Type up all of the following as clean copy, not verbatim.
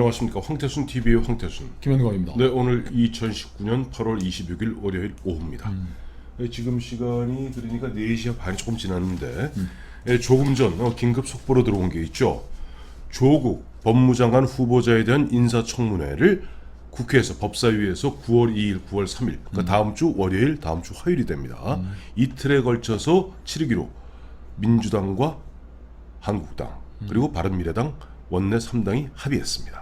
안녕하십니까. 황태순 TV의 황태순. 김현광입니다. 네, 오늘 2019년 8월 26일 월요일 오후입니다. 네, 지금 시간이 그러니까 4시 반이 조금 지났는데 네, 조금 전 긴급 속보로 들어온 게 있죠. 조국 법무장관 후보자에 대한 인사청문회를 국회에서 법사위에서 9월 2일, 9월 3일 그러니까 다음 주 월요일, 다음 주 화요일이 됩니다. 이틀에 걸쳐서 치르기로 민주당과 한국당 그리고 바른미래당 원내 3당이 합의했습니다.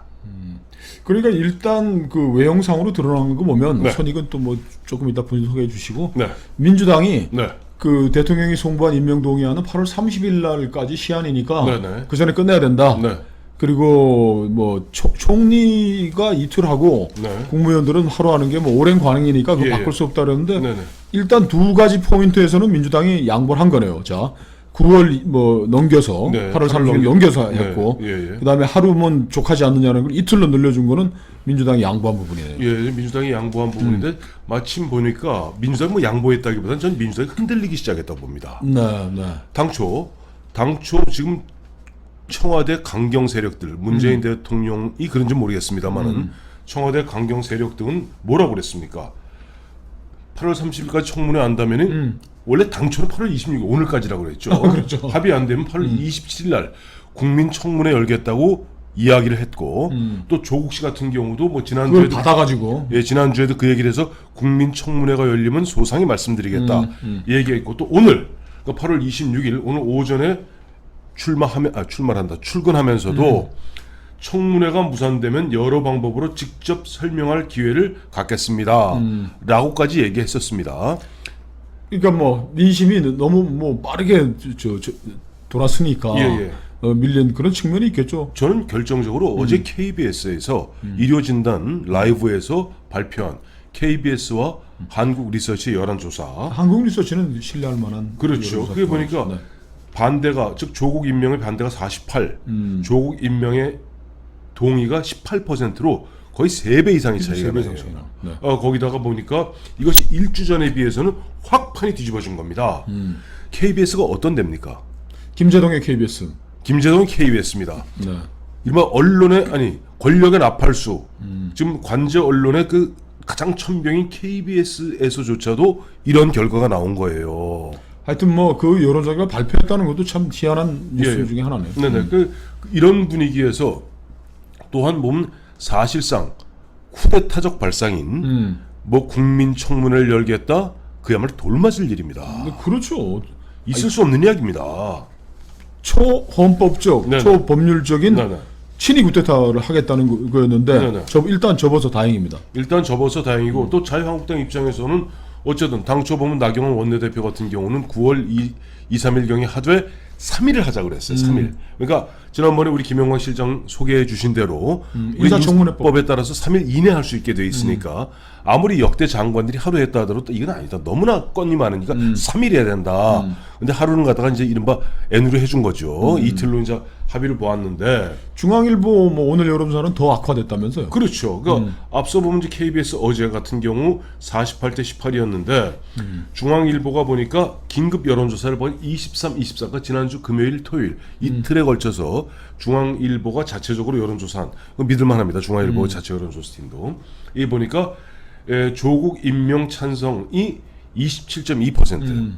그러니까 일단 그 외형상으로 드러나는 거 보면 네. 선익은 또 뭐 조금 이따 분석해 주시고 네. 민주당이 네. 그 대통령이 송부한 임명 동의안은 8월 30일 날까지 시한이니까 네네. 그 전에 끝내야 된다. 네. 그리고 뭐 총리가 이틀 하고 네. 국무위원들은 하루 하는 게 뭐 오랜 관행이니까 그거 예, 바꿀 예. 수 없다 그러는데 네네. 일단 두 가지 포인트에서는 민주당이 양보를 한 거네요. 자, 9월 뭐 넘겨서 네, 8월 3일 하루 넘겨서 네, 했고 예, 예. 그다음에 하루면 족하지 않느냐는 걸 이틀로 늘려준 거는 민주당이 양보한 부분이네요. 예, 민주당이 양보한 부분인데 마침 보니까 민주당이 뭐 양보했다기보다는 전 민주당이 흔들리기 시작했다고 봅니다. 네, 네. 당초 지금 청와대 강경 세력들 문재인 대통령이 그런지 모르겠습니다만은 청와대 강경 세력 등은 뭐라고 그랬습니까? 8월 30일까지 청문회 한다면은 원래 당초는 8월 26일 오늘까지라고 그랬죠. 그렇죠. 합의 안 되면 8월 27일 날 국민 청문회 열겠다고 이야기를 했고 또 조국 씨 같은 경우도 뭐 그걸 지난주에도 받아가지고 지난주에도 그 얘기를 해서 국민 청문회가 열리면 소상히 말씀드리겠다 얘기했고 또 오늘 그러니까 8월 26일 오늘 오전에 출근하면서도 청문회가 무산되면 여러 방법으로 직접 설명할 기회를 갖겠습니다. 라고까지 얘기했었습니다. 그러니까 뭐 민심이 너무 뭐 빠르게 돌았으니까 예. 밀린 그런 측면이 있겠죠. 저는 결정적으로 어제 KBS에서 의료진단 라이브에서 발표한 KBS와 한국 리서치 여론조사 한국 리서치는 신뢰할 만한 그렇죠. 그게 보니까 네. 반대가 즉 조국 임명의 반대가 48, 조국 임명의 동의가 18%로 거의 3배 이상의 차이가 3배 나요. 이상 차이나. 네. 거기다가 보니까 이것이 일주 전에 비해서는 확 판이 뒤집어진 겁니다. KBS가 어떤 데입니까? 김재동의 KBS. 김재동 KBS입니다. 네. 이른바 언론의 권력의 나팔수 지금 관제 언론의 그 가장 천병인 KBS에서조차도 이런 결과가 나온 거예요. 하여튼 뭐 그 여론조사가 발표했다는 것도 참 희한한 뉴스 예. 중에 하나네요. 네네. 이런 분위기에서 또한 보면 사실상 쿠데타적 발상인 뭐 국민 청문회를 열겠다 그야말로 돌맞을 일입니다. 그렇죠. 있을 수 없는 이야기입니다. 초헌법적, 네네. 초법률적인 네네. 친위 쿠데타를 하겠다는 거였는데 네네. 일단 접어서 다행입니다. 일단 접어서 다행이고 또 자유한국당 입장에서는 어쨌든 당초 보면 나경원 원내대표 같은 경우는 9월 2, 3일경에 하되 3일을 하자 그랬어요. 3일. 그러니까 지난번에 우리 김영광 실장 소개해 주신 대로 우리 인사청문회법에 따라서 3일 이내 할 수 있게 돼 있으니까 아무리 역대 장관들이 하루 했다 하더라도 이건 아니다. 너무나 건이 많으니까 3일 해야 된다. 근데 하루는 갖다가 이제 이른바 N으로 해준 거죠. 이틀로 이제 합의를 보았는데 중앙일보 뭐 오늘 여론조사는 더 악화됐다면서요? 그렇죠. 그러니까 앞서 보면 이제 KBS 어제 같은 경우 48대 18이었는데 중앙일보가 보니까 긴급 여론조사를 보니 23, 24가 지난주 금요일, 토요일 이틀에 걸쳐서 중앙일보가 자체적으로 여론조사한 믿을만합니다. 중앙일보 자체 여론조사팀도 이 보니까 조국 임명 찬성이 27.2%.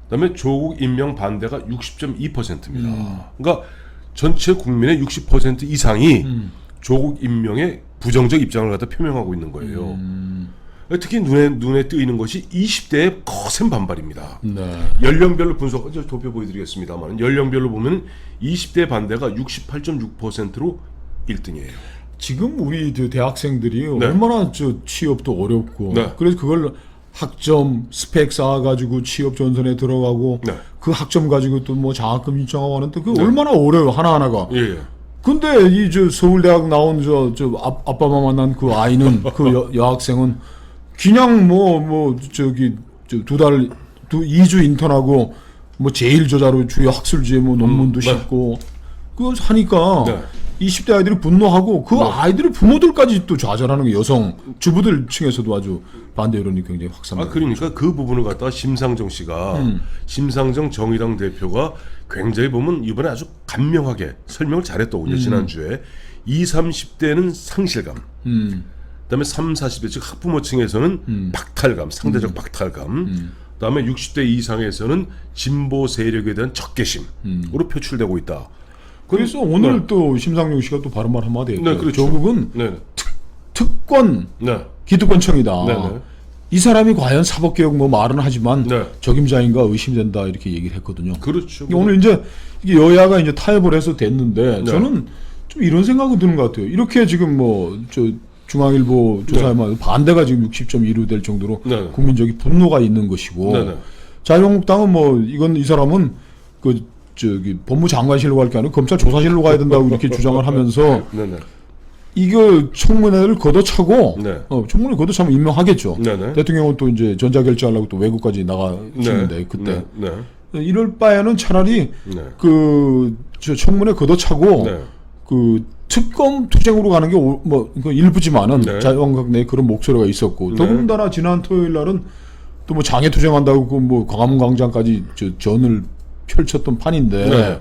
그다음에 조국 임명 반대가 60.2%입니다. 그러니까 전체 국민의 60% 이상이 조국 임명에 부정적 입장을 갖다 표명하고 있는 거예요. 특히 눈에 띄는 것이 20대의 거센 반발입니다. 네. 연령별로 분석, 도표 보여드리겠습니다만 연령별로 보면 20대 반대가 68.6%로 1등이에요. 지금 우리 대학생들이 네. 얼마나 취업도 어렵고 네. 그래서 그걸 학점 스펙 쌓아가지고 취업 전선에 들어가고 네. 그 학점 가지고 또 뭐 장학금 신청하고 하는데 그 네. 얼마나 어려워요 하나하나가. 예. 근데 이 서울대학 나온 아빠만 만난 그 아이는 그 여학생은 그냥 두 달 2주 인턴하고 뭐 제일 저자로 주요 학술지에 뭐 논문도 네. 싣고 그거 하니까 네. 20대 아이들이 분노하고 그 네. 아이들의 부모들까지 또 좌절하는 게 여성 주부들 층에서도 아주 반대 여론이 굉장히 확산돼요. 그러니까 그 부분을 갖다가 심상정 씨가 심상정 정의당 대표가 굉장히 보면 이번에 아주 간명하게 설명을 잘했더군요. 지난주에 20, 30대는 상실감. 그다음에 30, 40대 즉 학부모층에서는 박탈감, 상대적 박탈감. 그다음에 60대 이상에서는 진보 세력에 대한 적개심으로 표출되고 있다. 그래서 오늘 또 심상용 씨가 또 바른 말 한마디 했죠. 네, 그렇죠. 조국은 네. 특권 네. 기득권층이다. 네, 네. 이 사람이 과연 사법개혁 뭐 말은 하지만 네. 적임자인가 의심된다 이렇게 얘기를 했거든요. 그렇죠. 오늘 이제 이게 여야가 이제 타협을 해서 됐는데 네. 저는 좀 이런 생각이 드는 것 같아요. 이렇게 지금 뭐 저 중앙일보 조사에만 반대가 지금 60.1로 될 정도로 네. 국민적인 분노가 있는 것이고 네, 네. 자유한국당은 뭐 이건 이 사람은 그 저기 법무장관실로 갈 게 아니라 검찰조사실로 가야 된다고 이렇게 주장을 하면서 네, 네. 이거 청문회를 걷어차고 네. 청문회 걷어차면 임명하겠죠. 네, 네. 대통령은 또 이제 전자결제하려고 또 외국까지 나가시는데 네. 그때 네. 이럴 바에는 차라리 네. 저 청문회 걷어차고 네. 그 특검 투쟁으로 가는 게 뭐 일부지만은 네. 자유한국당 내에 그런 목소리가 있었고 네. 더군다나 지난 토요일 날은 또 뭐 장애 투쟁한다고 그 뭐 광화문 광장까지 전을 펼쳤던 판인데 네.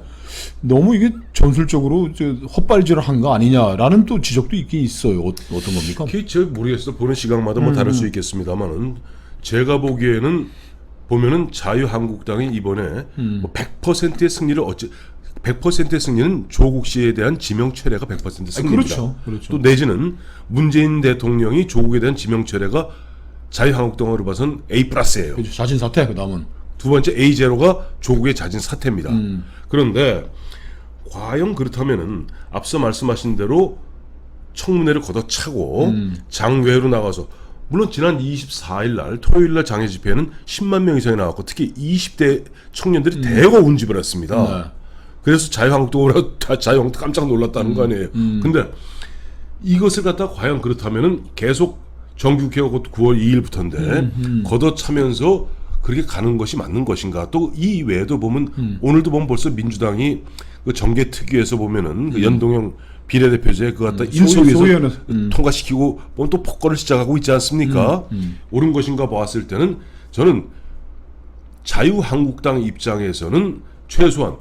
너무 이게 전술적으로 헛발질을 한 거 아니냐라는 또 지적도 있긴 있어요. 어떤 겁니까? 그게 저 모르겠어. 보는 시각마다 뭐 다를 수 있겠습니다만은 제가 보기에는 보면은 자유한국당이 이번에 뭐 100%의 승리를 100%의 승리는 조국 씨에 대한 지명 철회가 100% 승리입니다. 그렇죠. 또 내지는 문재인 대통령이 조국에 대한 지명 철회가 자유한국당으로 봐선 A+예요. 그렇죠. 자진 사퇴 그다음은 두 번째 A0가 조국의 자진 사퇴입니다. 그런데 과연 그렇다면은 앞서 말씀하신 대로 청문회를 걷어차고 장외로 나가서 물론 지난 24일 날 토요일 날 장애 집회는 10만 명 이상이 나왔고 특히 20대 청년들이 대거 운집을 했습니다. 네. 그래서 자유한국당으로 자유한국당 깜짝 놀랐다는 거 아니에요. 근데 이것을 갖다 과연 그렇다면은 계속 정규개혁 9월 2일부터인데 걷어차면서 그렇게 가는 것이 맞는 것인가? 또 이 외에도 보면 오늘도 보면 벌써 민주당이 그 정계특위에서 보면은 그 연동형 비례대표제 그거 갖다 일석에서 통과시키고 보면 또 폭거를 시작하고 있지 않습니까? 옳은 것인가 보았을 때는 저는 자유한국당 입장에서는 최소한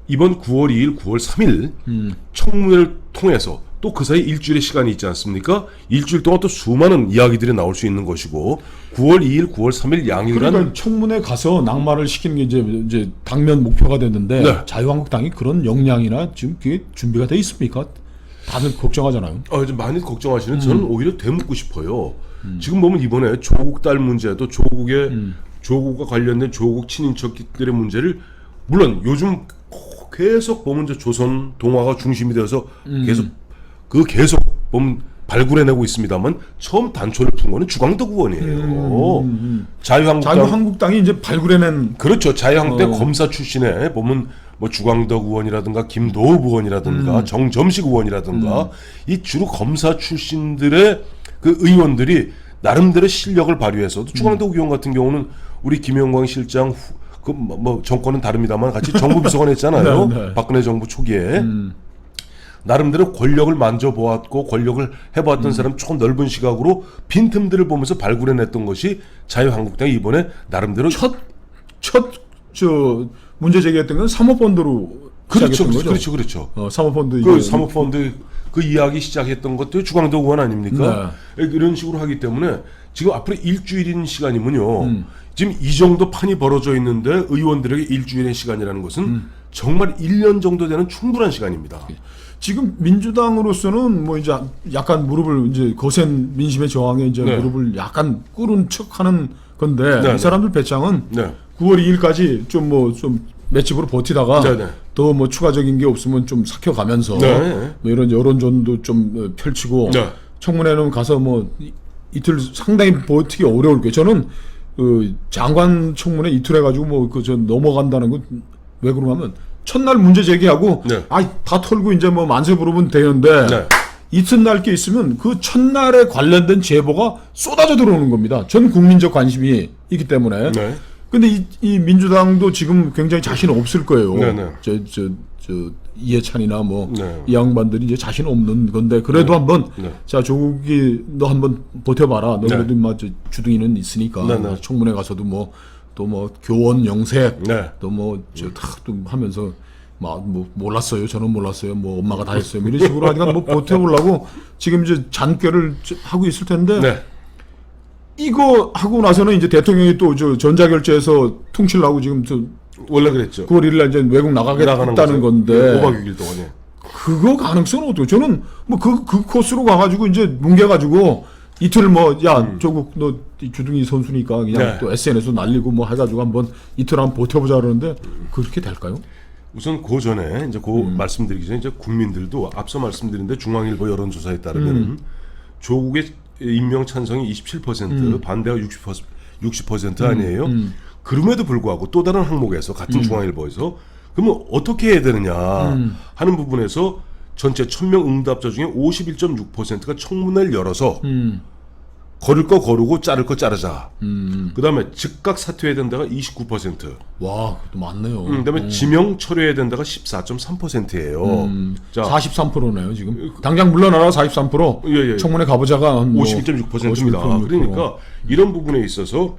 이번 9월 2일, 9월 3일 청문회를 통해서 또 그 사이 일주일의 시간이 있지 않습니까? 일주일 동안 또 수많은 이야기들이 나올 수 있는 것이고 9월 2일, 9월 3일 양일간 그러니까 청문회 가서 낙마를 시키는 게 이제 당면 목표가 됐는데 네. 자유한국당이 그런 역량이나 지금 그게 준비가 돼 있습니까? 다들 걱정하잖아요. 좀 많이 걱정하시는 저는 오히려 되묻고 싶어요. 지금 보면 이번에 조국 딸 문제도 조국과 관련된 조국 친인척들의 문제를 물론 요즘 계속 보면 이제 조선 동화가 중심이 되어서 계속 보면 발굴해내고 있습니다만 처음 단초를 푼 거는 주광덕 의원이에요. 자유한국당이 이제 발굴해낸 그렇죠. 자유한국당 검사 출신에 보면 뭐 주광덕 의원이라든가 김도읍 의원이라든가 정점식 의원이라든가 이 주로 검사 출신들의 그 의원들이 나름대로 실력을 발휘해서 주광덕 의원 같은 경우는 우리 김영광 실장 그 뭐 정권은 다릅니다만 같이 정부 비서관 했잖아요. 네. 박근혜 정부 초기에 나름대로 권력을 만져보았고 권력을 해보았던 사람 조금 넓은 시각으로 빈틈들을 보면서 발굴해냈던 것이 자유한국당이 이번에 나름대로 첫 문제 제기했던 건 사모펀드로 시작했던 거죠. 그렇죠. 사모펀드 그 사모펀드 그 이야기 시작했던 것도 주광덕 의원 아닙니까? 이런 식으로 하기 때문에 지금 앞으로 일주일인 시간이면요. 지금 이 정도 판이 벌어져 있는데 의원들에게 일주일의 시간이라는 것은 정말 1년 정도 되는 충분한 시간입니다. 지금 민주당으로서는 뭐 이제 약간 무릎을 이제 거센 민심의 저항에 이제 네. 무릎을 약간 꿇은 척하는 건데 네, 이 사람들 배짱은 네. 9월 2일까지 좀 맷집으로 버티다가 네, 네. 더 뭐 추가적인 게 없으면 좀 삭혀가면서 네. 뭐 이런 여론전도 좀 펼치고 네. 청문회는 가서 뭐 이틀 상당히 버티기 어려울 거예요. 저는 그 장관 청문회 이틀 해가지고 뭐 그 저 넘어간다는 건 왜 그러냐면 첫날 문제 제기하고 네. 다 털고 이제 뭐 만세 부르면 되는데 네. 이튿날 게 있으면 그 첫날에 관련된 제보가 쏟아져 들어오는 겁니다. 전 국민적 관심이 있기 때문에. 네. 근데 이 민주당도 지금 굉장히 자신 없을 거예요. 네, 네. 이해찬이나 뭐 네. 이 양반들이 이제 자신 없는 건데 그래도 한번 네. 자 조국이 너 한번 버텨봐라. 너 네. 그래도 막 주둥이는 있으니까 네, 네. 청문회 가서도 뭐 또 뭐 교원 영색 네. 또 뭐 또 하면서 뭐 몰랐어요. 저는 몰랐어요. 뭐 엄마가 다 했어요. 뭐 이런 식으로 하니까 뭐 보태보려고 지금 이제 잔꾀를 하고 있을 텐데 네. 이거 하고 나서는 이제 대통령이 또 저 전자결제에서 퉁치려고 지금 원래 그랬죠. 9월 1일 날 이제 외국 나가겠다는 건데 5박 6일 동안에. 그거 가능성은 어때요? 저는 뭐 그 코스로 가가지고 이제 뭉개가지고 이틀 뭐 야 조국 너 주둥이 선수니까 그냥 네. 또 SNS 날리고 뭐 해가지고 한번 이틀 한번 버텨보자 그러는데 그렇게 될까요? 우선 그 전에 이제 그 말씀드리기 전에 이제 국민들도 앞서 말씀드린데 중앙일보 여론조사에 따르면 조국의 임명 찬성이 27% 반대가 60% 아니에요. 그럼에도 불구하고 또 다른 항목에서 같은 중앙일보에서 그러면 어떻게 해야 되느냐 하는 부분에서 전체 1000명 응답자 중에 51.6%가 청문회를 열어서 거를 거 거르고 자를 거 자르자. 그다음에 즉각 사퇴해야 된다가 29%. 와, 그것도 많네요. 그다음에 지명 처리해야 된다가 14.3%예요. 자, 43%네요 지금. 당장 물러나라 43%. 예. 청문회 가보자가 뭐 51.6%입니다. 51.6%. 그러니까 이런 부분에 있어서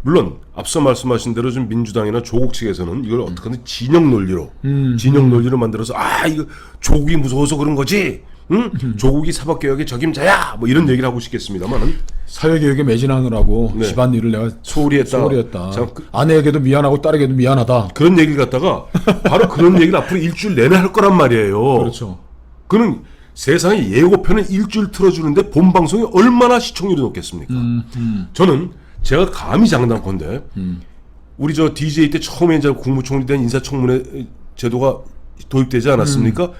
물론 앞서 말씀하신 대로 좀 민주당이나 조국 측에서는 이걸 어떻게든 진영 논리로 만들어서 이거 조국이 무서워서 그런 거지. 응? 조국이 사법개혁의 적임자야. 뭐 이런 얘기를 하고 싶겠습니다만은 사회개혁에 매진하느라고 네. 집안일을 내가 소홀히 했다. 자, 아내에게도 미안하고 딸에게도 미안하다. 그런 얘기를 갖다가 바로 그런 얘기를 앞으로 일주일 내내 할 거란 말이에요. 그렇죠. 그는 세상에 예고편을 일주일 틀어주는데 본 방송이 얼마나 시청률이 높겠습니까? 저는 제가 감히 장담컨대 우리 저 DJ 때 처음에 이제 국무총리 된 인사청문회 제도가 도입되지 않았습니까?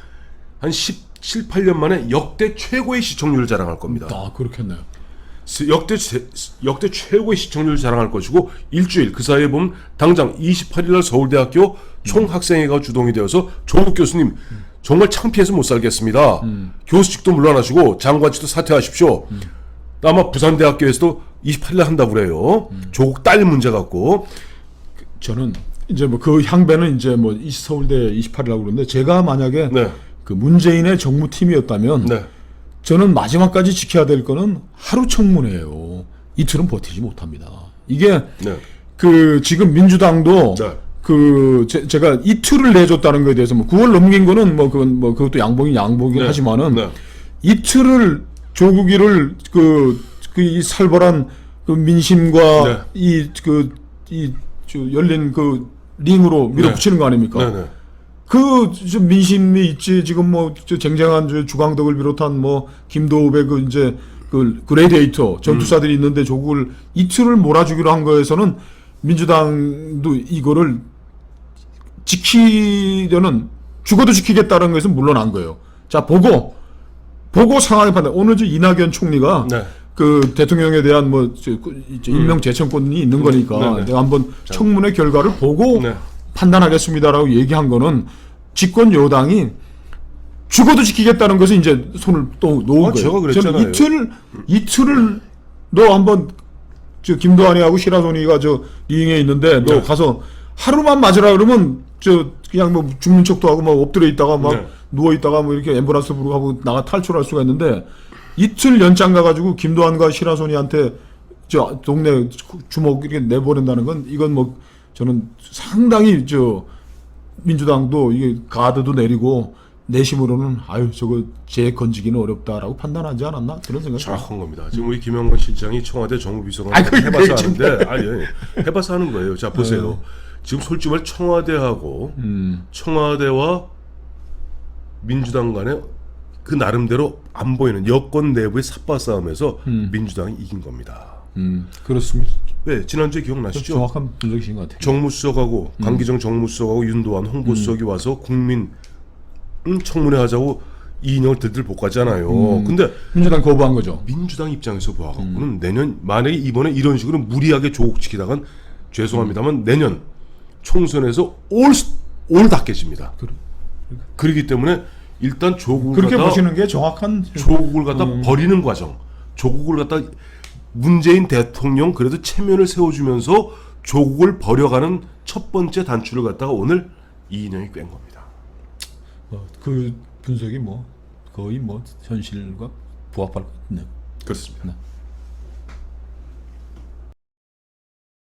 한 17, 8년 만에 역대 최고의 시청률을 자랑할 겁니다. 그렇겠네요. 역대 최고의 시청률을 자랑할 것이고 일주일 그 사이에 보면 당장 28일 날 서울대학교 총학생회가 주동이 되어서 조국 교수님 정말 창피해서 못 살겠습니다. 교수직도 물러나시고 장관직도 사퇴하십시오. 아마 부산대학교에서도 28일 날 한다고 그래요. 조국 딸 문제 갖고. 저는 이제 뭐 그 향배는 이제 뭐 서울대 28이라고 그러는데 제가 만약에 네. 그 문재인의 정무팀이었다면 네. 저는 마지막까지 지켜야 될 거는 하루 청문회예요. 이틀은 버티지 못합니다. 이게 네. 그 지금 민주당도 네. 제가 이틀을 내줬다는 거에 대해서 뭐 9월 넘긴 거는 뭐 그것도 양봉이긴 네. 하지만은 네. 이틀을 조국이를 이 살벌한 그 민심과 네. 열린 그 링으로 밀어붙이는 거 아닙니까? 네. 네. 좀 민심이 있지 지금 뭐 쟁쟁한 주광덕을 비롯한 뭐 김도읍의 그 그레디에이터 전투사들이 있는데 조국을 이틀을 몰아주기로 한 거에서는 민주당도 이거를 지키려는 죽어도 지키겠다는 것은 물러난 거예요. 자 보고 상황의 판단. 오늘 이낙연 총리가 네. 그 대통령에 대한 임명 제청권이 있는 거니까 네, 네. 내가 한번 청문회 결과를 보고 네. 판단하겠습니다라고 얘기한 거는 집권 여당이 죽어도 지키겠다는 것을 이제 손을 또 놓은 거예요. 제가 그랬잖아요. 저는 이틀을 너 한번 김도환이하고 시라소니가 리잉에 있는데 너 네. 가서 하루만 맞으라 그러면 그냥 뭐 죽는 척도 하고 막 엎드려 있다가 막 네. 누워 있다가 뭐 이렇게 앰뷸런스 부르고 하고 나가 탈출할 수가 있는데 이틀 연장 가가지고 김도환과 시라소니한테 동네 주먹 이렇게 내보낸다는 건 이건 뭐 저는 상당히 민주당도 이게 가드도 내리고 내심으로는 저거 재 건지기는 어렵다라고 판단하지 않았나 그런 생각이 정확한 겁니다. 지금 우리 김영건 실장이 청와대 정무비서관 그게 해봐서 진짜. 하는데 해봐서 하는 거예요. 자 보세요. 지금 솔직히 말 청와대하고 청와대와 민주당 간에 그 나름대로 안 보이는 여권 내부의 삽바 싸움에서 민주당이 이긴 겁니다. 그렇습니다. 왜 지난주에 기억나시죠? 정확한 분석이신 것 같아요. 정무수석하고 강기정 정무수석하고 윤도환 홍보수석이 와서 국민 청문회 하자고 이인영을 들들 볶았잖아요. 근데 민주당 거부한 거죠. 민주당 입장에서 보아갖고는 내년 만약에 이번에 이런 식으로 무리하게 조국 지키다간 죄송합니다만 내년 총선에서 올 다 깨집니다. 그렇기 때문에 일단 조국을 그렇게 갖다 보시는 게 정확한 조국을 갖다 버리는 과정, 조국을 갖다 문재인 대통령 그래도 체면을 세워주면서 조국을 버려가는 첫 번째 단추를 갖다가 오늘 이인영이 꿰는 겁니다. 그 분석이 거의 현실과 부합할 것 같네요. 그렇습니다. 네.